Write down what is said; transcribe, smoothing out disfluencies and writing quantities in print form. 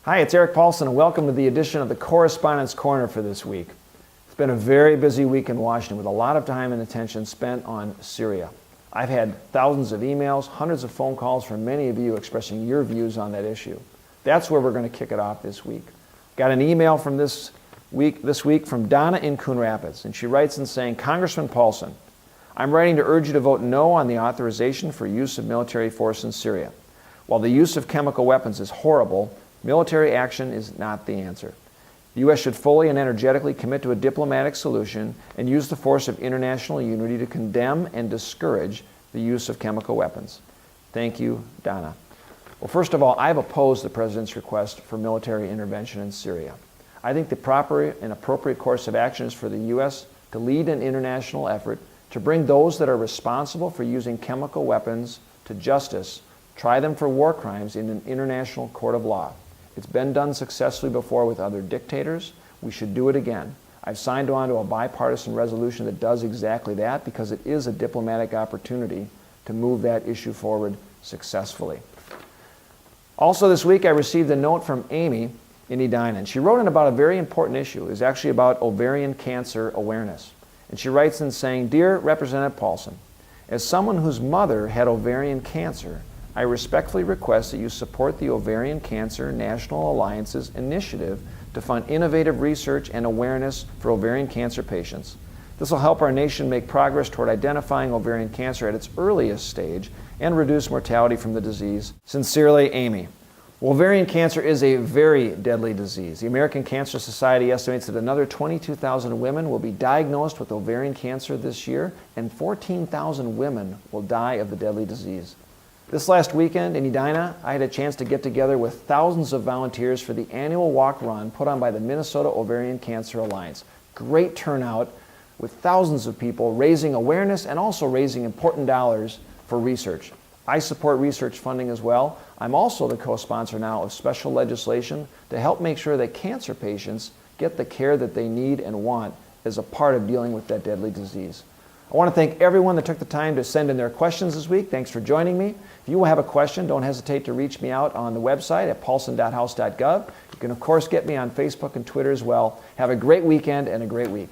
Hi, it's Eric Paulson, and welcome to the edition of the Correspondence Corner for this week. It's been a very busy week in Washington with a lot of time and attention spent on Syria. I've had thousands of emails, hundreds of phone calls from many of you expressing your views on that issue. That's where we're going to kick it off this week. Got an email from this week from Donna in Coon Rapids, and she writes in saying, Congressman Paulson, I'm writing to urge you to vote no on the authorization for use of military force in Syria. While the use of chemical weapons is horrible, military action is not the answer. The U.S. should fully and energetically commit to a diplomatic solution and use the force of international unity to condemn and discourage the use of chemical weapons. Thank you, Donna. Well, first of all, I've opposed the President's request for military intervention in Syria. I think the proper and appropriate course of action is for the U.S. to lead an international effort to bring those that are responsible for using chemical weapons to justice, try them for war crimes in an international court of law. It's been done successfully before with other dictators. We should do it again. I've signed on to a bipartisan resolution that does exactly that because it is a diplomatic opportunity to move that issue forward successfully. Also this week I received a note from Amy in Edina, and she wrote in about a very important issue. It was actually about ovarian cancer awareness. And she writes in saying, Dear Representative Paulson, as someone whose mother had ovarian cancer, I respectfully request that you support the Ovarian Cancer National Alliance's initiative to fund innovative research and awareness for ovarian cancer patients. This will help our nation make progress toward identifying ovarian cancer at its earliest stage and reduce mortality from the disease. Sincerely, Amy. Well, ovarian cancer is a very deadly disease. The American Cancer Society estimates that another 22,000 women will be diagnosed with ovarian cancer this year, and 14,000 women will die of the deadly disease. This last weekend in Edina, I had a chance to get together with thousands of volunteers for the annual walk-run put on by the Minnesota Ovarian Cancer Alliance. Great turnout with thousands of people raising awareness and also raising important dollars for research. I support research funding as well. I'm also the co-sponsor now of special legislation to help make sure that cancer patients get the care that they need and want as a part of dealing with that deadly disease. I want to thank everyone that took the time to send in their questions this week. Thanks for joining me. If you have a question, don't hesitate to reach me out on the website at paulson.house.gov. You can, of course, get me on Facebook and Twitter as well. Have a great weekend and a great week.